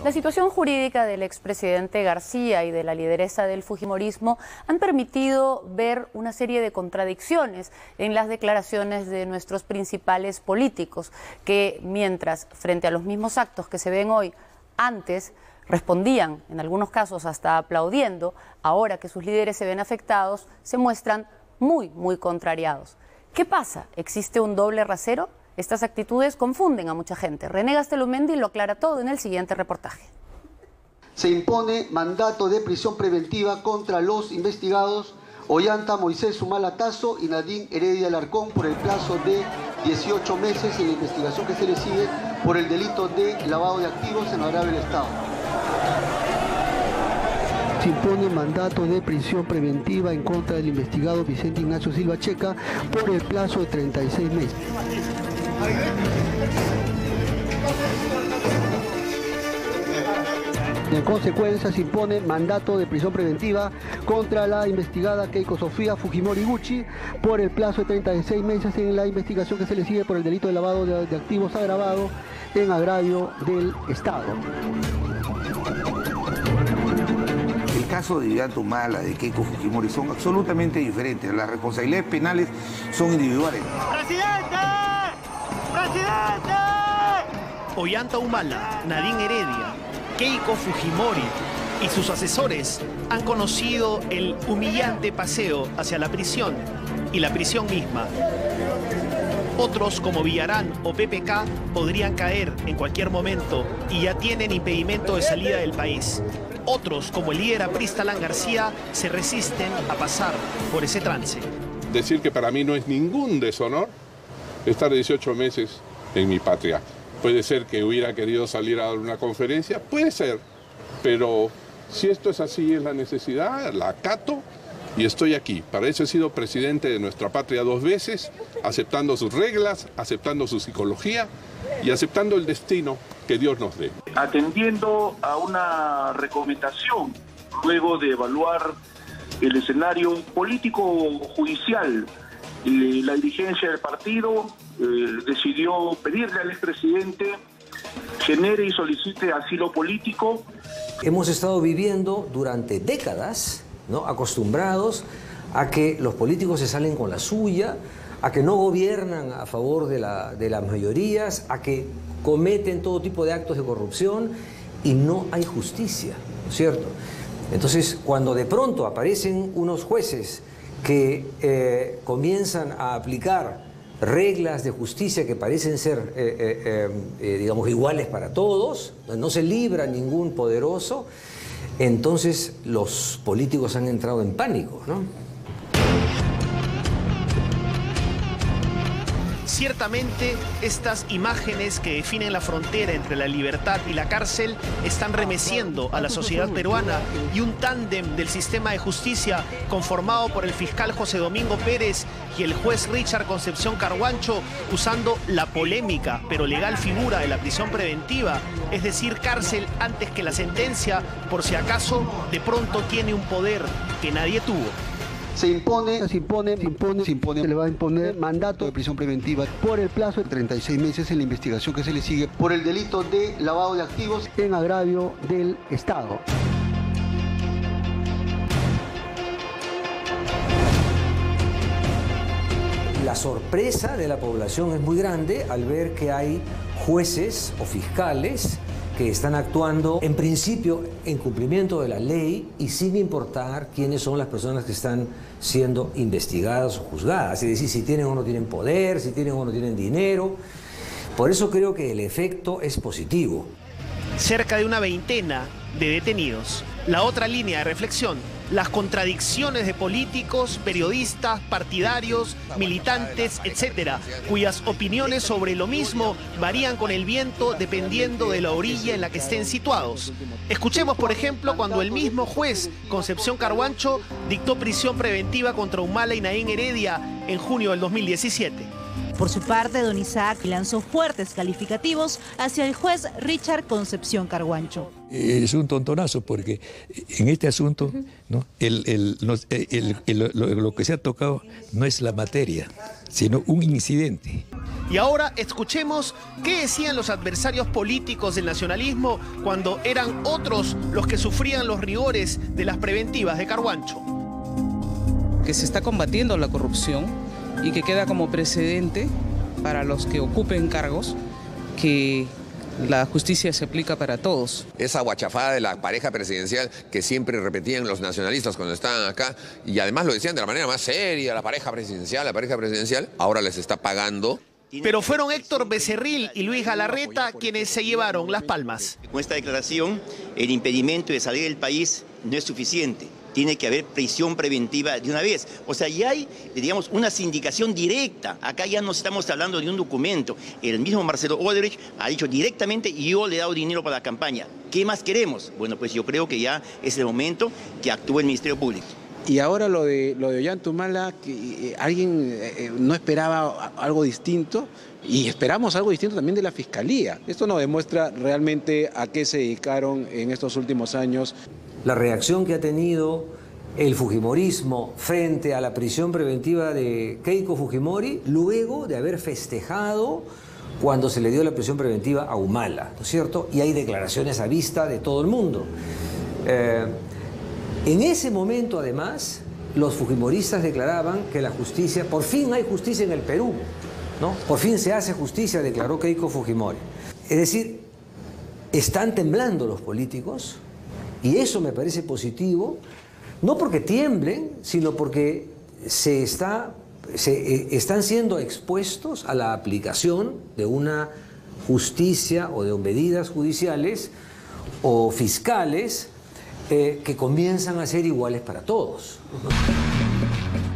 La situación jurídica del expresidente García y de la lideresa del fujimorismo han permitido ver una serie de contradicciones en las declaraciones de nuestros principales políticos, que mientras frente a los mismos actos que se ven hoy, antes respondían, en algunos casos hasta aplaudiendo, ahora que sus líderes se ven afectados, se muestran muy contrariados. ¿Qué pasa? ¿Existe un doble rasero? Estas actitudes confunden a mucha gente. René Gastelumendi lo aclara todo en el siguiente reportaje. Se impone mandato de prisión preventiva contra los investigados Ollanta Moisés Humala Tazo y Nadine Heredia Alarcón por el plazo de 18 meses en la investigación que se le sigue por el delito de lavado de activos en agravio del Estado. Se impone mandato de prisión preventiva en contra del investigado Vicente Ignacio Silva Checa por el plazo de 36 meses. En consecuencia, se impone mandato de prisión preventiva contra la investigada Keiko Sofía Fujimori Gucci por el plazo de 36 meses en la investigación que se le sigue por el delito de lavado de activos agravado en agravio del Estado. El caso de Ollanta Humala, de Keiko Fujimori son absolutamente diferentes. Las responsabilidades penales son individuales. ¡Presidente! ¡Presidente! Ollanta Humala, Nadine Heredia, Keiko Fujimori y sus asesores han conocido el humillante paseo hacia la prisión y la prisión misma. Otros, como Villarán o PPK, podrían caer en cualquier momento y ya tienen impedimento de salida del país. Otros, como el líder aprista Alan García, se resisten a pasar por ese trance. Decir que para mí no es ningún deshonor estar 18 meses en mi patria. Puede ser que hubiera querido salir a dar una conferencia, puede ser, pero si esto es así, es la necesidad, la acato y estoy aquí. Para eso he sido presidente de nuestra patria 2 veces, aceptando sus reglas, aceptando su psicología y aceptando el destino que Dios nos dé. Atendiendo a una recomendación, luego de evaluar el escenario político-judicial, la dirigencia del partido decidió pedirle al expresidente genere y solicite asilo político. Hemos estado viviendo durante décadas, ¿no?, acostumbrados a que los políticos se salen con la suya, a que no gobiernan a favor de las mayorías, a que cometen todo tipo de actos de corrupción y no hay justicia, ¿no es cierto? Entonces, cuando de pronto aparecen unos jueces que comienzan a aplicar reglas de justicia que parecen ser, digamos, iguales para todos, no se libra ningún poderoso, entonces los políticos han entrado en pánico, ¿no? Ciertamente, estas imágenes que definen la frontera entre la libertad y la cárcel están remeciendo a la sociedad peruana y un tándem del sistema de justicia conformado por el fiscal José Domingo Pérez y el juez Richard Concepción Carhuancho usando la polémica pero legal figura de la prisión preventiva, es decir, cárcel antes que la sentencia, por si acaso de pronto tiene un poder que nadie tuvo. Se le va a imponer mandato de prisión preventiva por el plazo de 36 meses en la investigación que se le sigue por el delito de lavado de activos en agravio del Estado. La sorpresa de la población es muy grande al ver que hay jueces o fiscales que están actuando en principio en cumplimiento de la ley y sin importar quiénes son las personas que están siendo investigadas o juzgadas, es decir, si tienen o no tienen poder, si tienen o no tienen dinero. Por eso creo que el efecto es positivo. Cerca de una veintena de detenidos. La otra línea de reflexión, las contradicciones de políticos, periodistas, partidarios, militantes, etcétera, cuyas opiniones sobre lo mismo varían con el viento dependiendo de la orilla en la que estén situados. Escuchemos, por ejemplo, cuando el mismo juez Concepción Carhuancho dictó prisión preventiva contra Humala y Nadine Heredia en junio del 2017. Por su parte, don Isaac lanzó fuertes calificativos hacia el juez Richard Concepción Carguancho. Es un tontonazo porque en este asunto, ¿no? Lo que se ha tocado no es la materia, sino un incidente. Y ahora escuchemos qué decían los adversarios políticos del nacionalismo cuando eran otros los que sufrían los rigores de las preventivas de Carguancho. Que se está combatiendo la corrupción y que queda como precedente para los que ocupen cargos que la justicia se aplica para todos. Esa guachafada de la pareja presidencial que siempre repetían los nacionalistas cuando estaban acá, y además lo decían de la manera más seria, la pareja presidencial, ahora les está pagando. Pero fueron Héctor Becerril y Luis Galarreta quienes se llevaron las palmas. Con esta declaración, el impedimento de salir del país no es suficiente. Tiene que haber prisión preventiva de una vez. O sea, ya hay, digamos, una sindicación directa. Acá ya no estamos hablando de un documento. El mismo Marcelo Odebrecht ha dicho directamente: yo le he dado dinero para la campaña. ¿Qué más queremos? Bueno, pues yo creo que ya es el momento que actúe el Ministerio Público. Y ahora lo de Ollantumala, que alguien no esperaba algo distinto, y esperamos algo distinto también de la Fiscalía. Esto nos demuestra realmente a qué se dedicaron en estos últimos años. La reacción que ha tenido el fujimorismo frente a la prisión preventiva de Keiko Fujimori, luego de haber festejado cuando se le dio la prisión preventiva a Humala, ¿no es cierto? Y hay declaraciones a vista de todo el mundo. En ese momento, además, los fujimoristas declaraban que la justicia, por fin hay justicia en el Perú, ¿no? Por fin se hace justicia, declaró Keiko Fujimori. Es decir, están temblando los políticos, y eso me parece positivo, no porque tiemblen, sino porque están siendo expuestos a la aplicación de una justicia o de medidas judiciales o fiscales que comienzan a ser iguales para todos.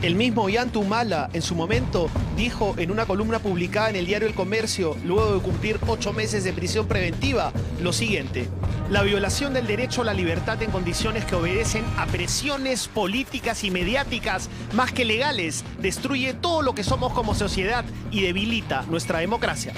El mismo Ollantumala en su momento dijo en una columna publicada en el diario El Comercio, luego de cumplir 8 meses de prisión preventiva, lo siguiente: la violación del derecho a la libertad en condiciones que obedecen a presiones políticas y mediáticas más que legales destruye todo lo que somos como sociedad y debilita nuestra democracia.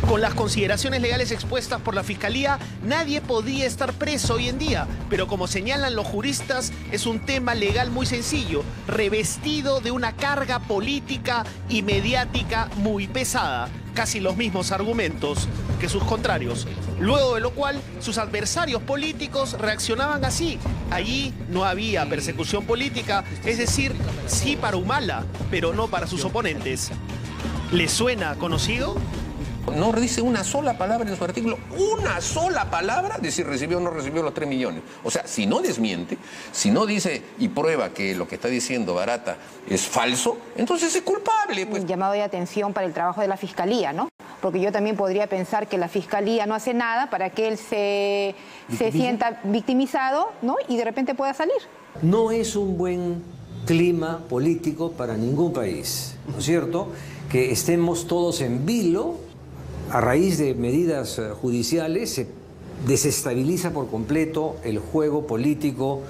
Con las consideraciones legales expuestas por la Fiscalía, nadie podía estar preso hoy en día, pero como señalan los juristas, es un tema legal muy sencillo, revestido de una carga política y mediática muy pesada, casi los mismos argumentos que sus contrarios. Luego de lo cual, sus adversarios políticos reaccionaban así. Allí no había persecución política, es decir, sí para Humala, pero no para sus oponentes. ¿Les suena conocido? No dice una sola palabra en su artículo, una sola palabra de si recibió o no recibió los 3 millones. O sea, si no desmiente, si no dice y prueba que lo que está diciendo Barata es falso, entonces es culpable. Pues. Un llamado de atención para el trabajo de la Fiscalía, ¿no? Porque yo también podría pensar que la Fiscalía no hace nada para que él se sienta victimizado, ¿no? Y de repente pueda salir. No es un buen clima político para ningún país, ¿no es cierto? Que estemos todos en vilo. A raíz de medidas judiciales se desestabiliza por completo el juego político,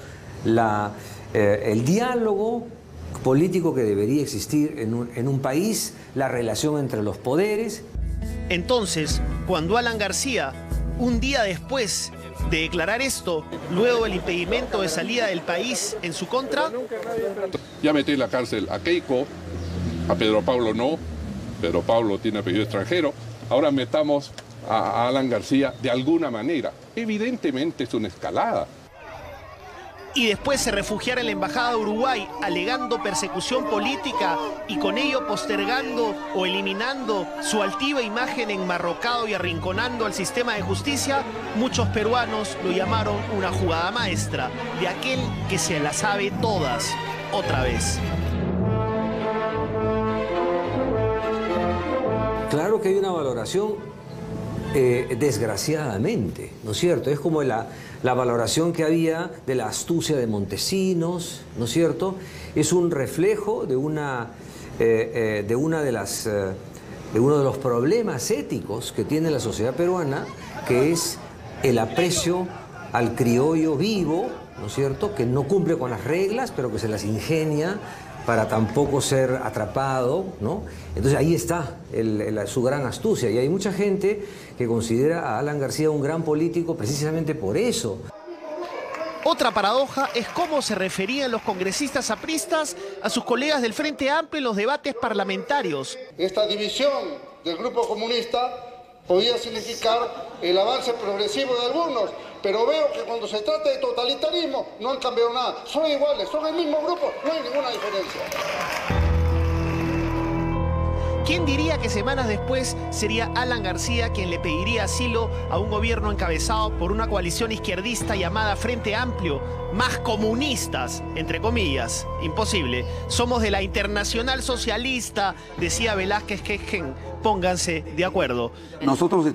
el diálogo político que debería existir en un país, la relación entre los poderes. Entonces, cuando Alan García, un día después de declarar esto, luego del impedimento de salida del país en su contra... Ya metí en la cárcel a Keiko, a Pedro Pablo no, Pedro Pablo tiene apellido extranjero. Ahora metamos a Alan García de alguna manera. Evidentemente es una escalada. Y después se refugiara en la Embajada de Uruguay alegando persecución política y con ello postergando o eliminando su altiva imagen enmarrocado y arrinconando al sistema de justicia, muchos peruanos lo llamaron una jugada maestra de aquel que se las sabe todas, otra vez. Claro que hay una valoración, desgraciadamente, ¿no es cierto? Es como la valoración que había de la astucia de Montesinos, ¿no es cierto? Es un reflejo de uno de los problemas éticos que tiene la sociedad peruana, que es el aprecio al criollo vivo, ¿no es cierto?, que no cumple con las reglas, pero que se las ingenia para tampoco ser atrapado, ¿no? Entonces ahí está su gran astucia, y hay mucha gente que considera a Alan García un gran político precisamente por eso. Otra paradoja es cómo se referían los congresistas apristas a sus colegas del Frente Amplio en los debates parlamentarios. Esta división del grupo comunista podía significar el avance progresivo de algunos, pero veo que cuando se trata de totalitarismo no han cambiado nada. Son iguales, son el mismo grupo, no hay ninguna diferencia. ¿Quién diría que semanas después sería Alan García quien le pediría asilo a un gobierno encabezado por una coalición izquierdista llamada Frente Amplio? Más comunistas, entre comillas. Imposible. Somos de la Internacional Socialista, decía Velázquez Quejen. Pónganse de acuerdo. Nosotros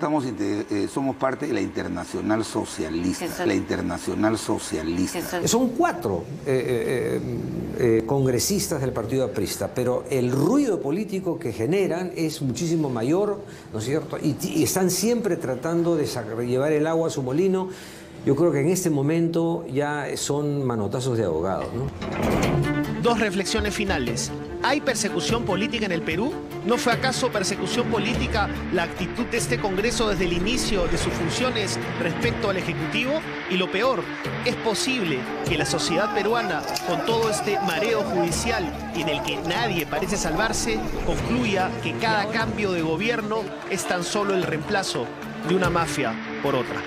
somos parte de la Internacional Socialista. La Internacional Socialista. Son 4 congresistas del partido aprista, pero el ruido político que generan es muchísimo mayor, ¿no es cierto? Y están siempre tratando de llevar el agua a su molino. Yo creo que en este momento ya son manotazos de abogados, ¿no? 2 reflexiones finales. ¿Hay persecución política en el Perú? ¿No fue acaso persecución política la actitud de este Congreso desde el inicio de sus funciones respecto al Ejecutivo? Y lo peor, ¿es posible que la sociedad peruana, con todo este mareo judicial en el que nadie parece salvarse, concluya que cada cambio de gobierno es tan solo el reemplazo de una mafia por otra?